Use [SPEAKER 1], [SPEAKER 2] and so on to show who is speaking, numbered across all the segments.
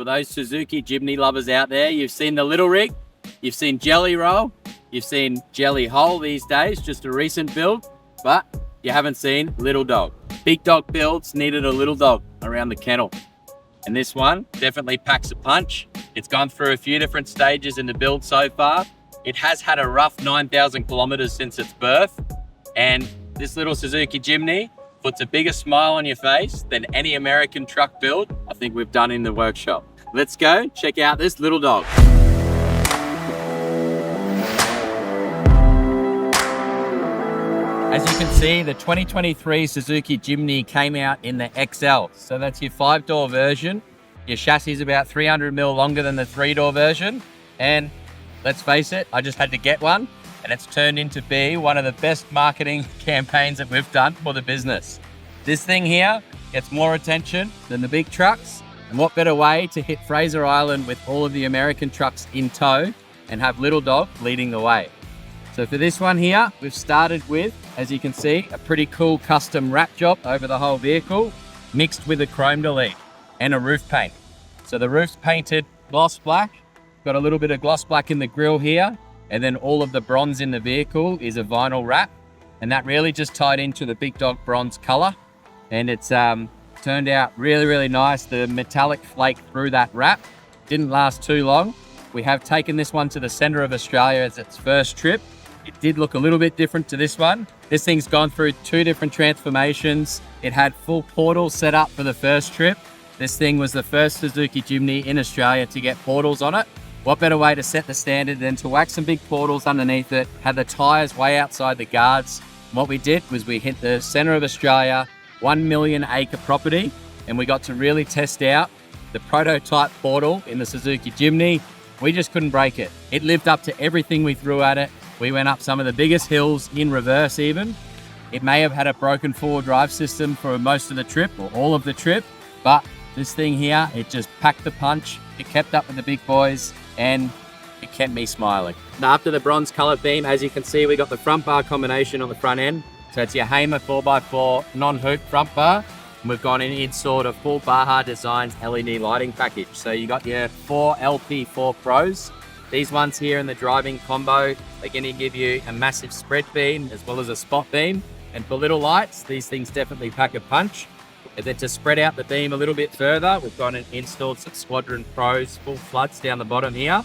[SPEAKER 1] for those Suzuki Jimny lovers out there, you've seen the little rig, you've seen Jelly Roll, you've seen Jelly Hole these days, just a recent build, but you haven't seen Little Dog. Big dog builds needed a little dog around the kennel. And this one definitely packs a punch. It's gone through a few different stages in the build so far. It has had a rough 9,000 kilometers since its birth. And this little Suzuki Jimny puts a bigger smile on your face than any American truck build I think we've done in the workshop. Let's go check out this little dog. As you can see, the 2023 Suzuki Jimny came out in the XL. So that's your 5-door version. Your chassis is about 300mm longer than the 3-door version. And let's face it, I just had to get one. And it's turned into be one of the best marketing campaigns that we've done for the business. This thing here gets more attention than the big trucks. And what better way to hit Fraser Island with all of the American trucks in tow and have Little Dog leading the way. So for this one here, we've started with, as you can see, a pretty cool custom wrap job over the whole vehicle, mixed with a chrome delete and a roof paint. So the roof's painted gloss black, got a little bit of gloss black in the grille here, and then all of the bronze in the vehicle is a vinyl wrap. And that really just tied into the big dog bronze color. And it's turned out really, really nice. The metallic flake through that wrap didn't last too long. We have taken this one to the center of Australia as its first trip. It did look a little bit different to this one. This thing's gone through 2 different transformations. It had full portals set up for the first trip. This thing was the first Suzuki Jimny in Australia to get portals on it. What better way to set the standard than to whack some big portals underneath it, had the tires way outside the guards. What we did was we hit the center of Australia, 1 million acre property, and we got to really test out the prototype portal in the Suzuki Jimny. We just couldn't break it. It lived up to everything we threw at it. We went up some of the biggest hills in reverse even. It may have had a broken forward drive system for most of the trip or all of the trip, but this thing here, it just packed the punch. It kept up with the big boys and it kept me smiling. Now after the bronze color theme, as you can see, we got the front bar combination on the front end. So it's your Hamer 4x4 non-hoop front bar. And we've gone in and installed a full Baja Designs LED lighting package. So you got your 4 LP4 Pros. These ones here in the driving combo are going to give you a massive spread beam as well as a spot beam. And for little lights, these things definitely pack a punch. And then to spread out the beam a little bit further, we've gone and installed some Squadron Pros full floods down the bottom here.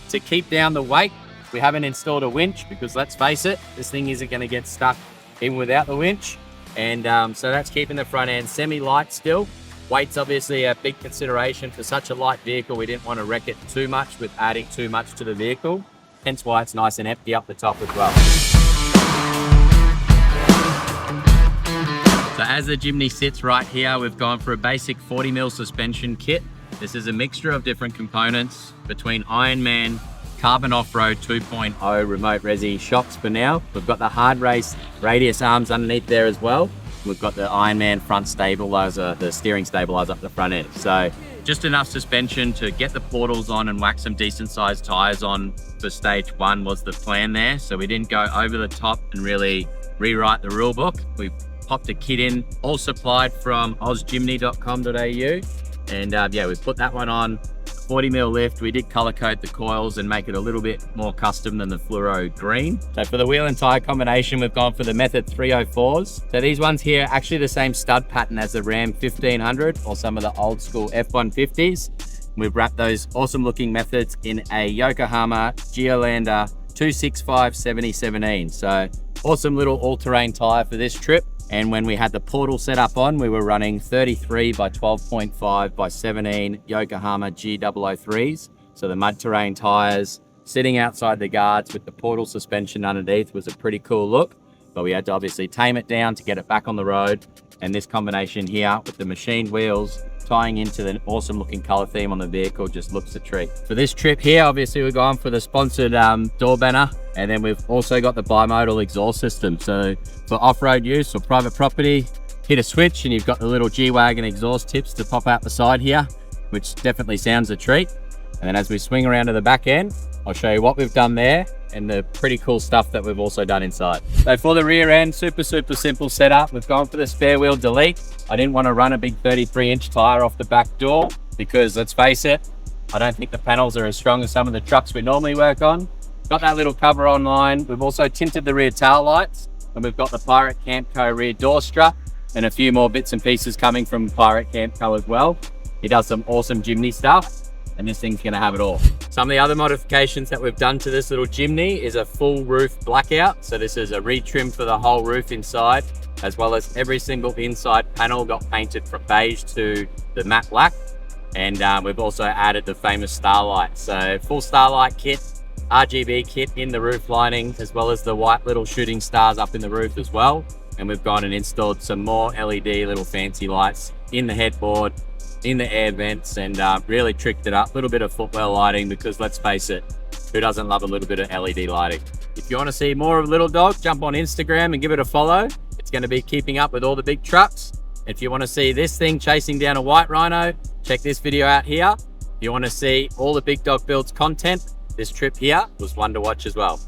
[SPEAKER 1] To keep down the weight, we haven't installed a winch because let's face it, this thing isn't going to get stuck even without the winch. And so that's keeping the front end semi-light still. Weight's obviously a big consideration for such a light vehicle. We didn't want to wreck it too much with adding too much to the vehicle. Hence why it's nice and empty up the top as well. So as the Jimny sits right here, we've gone for a basic 40mm suspension kit. This is a mixture of different components between Ironman, Carbon Off-Road 2.0 remote resi shocks for now. We've got the hard race radius arms underneath there as well. We've got the Ironman front stabilizer, the steering stabilizer up the front end. So just enough suspension to get the portals on and whack some decent sized tires on for stage 1 was the plan there. So we didn't go over the top and really rewrite the rule book. We popped a kit in, all supplied from ozjimny.com.au. And yeah, we put that one on, 40mm lift. We did color code the coils and make it a little bit more custom than the fluoro green. So for the wheel and tire combination, we've gone for the Method 304s. So these ones here are actually the same stud pattern as the Ram 1500 or some of the old school F-150s. We've wrapped those awesome looking Methods in a Yokohama Geolander 265/7017. So awesome little all-terrain tire for this trip. And when we had the portal set up on, we were running 33 by 12.5 by 17 Yokohama G003s. So the mud terrain tires sitting outside the guards with the portal suspension underneath was a pretty cool look. But we had to obviously tame it down to get it back on the road. And this combination here with the machined wheels tying into the awesome looking color theme on the vehicle just looks a treat. For this trip here, obviously we're going for the sponsored door banner, and then we've also got the bi-modal exhaust system. So for off-road use or private property, hit a switch and you've got the little G-Wagon exhaust tips to pop out the side here, which definitely sounds a treat. And then as we swing around to the back end, I'll show you what we've done there and the pretty cool stuff that we've also done inside. So for the rear end, super simple setup. We've gone for the spare wheel delete. I didn't want to run a big 33-inch tire off the back door. because let's face it, I don't think the panels are as strong as some of the trucks we normally work on. Got that little cover online. We've also tinted the rear tail lights, and we've got the Pirate Camco rear door strut and a few more bits and pieces coming from Pirate Camco as well. He does some awesome Jimny stuff, and this thing's gonna have it all. Some of the other modifications that we've done to this little Jimny is a full roof blackout. So this is a retrim for the whole roof inside, as well as every single inside panel got painted from beige to the matte black. And we've also added the famous Starlight. So full Starlight kit, RGB kit in the roof lining, as well as the white little shooting stars up in the roof as well. And we've gone and installed some more LED little fancy lights in the headboard, in the air vents, and really tricked it up. A little bit of footwell lighting, because let's face it, who doesn't love a little bit of LED lighting? If you want to see more of Little Dog, jump on Instagram and give it a follow. It's going to be keeping up with all the big trucks. If you want to see this thing chasing down a white rhino, check this video out here. If you want to see all the Big Dog Builds content, this trip here was one to watch as well.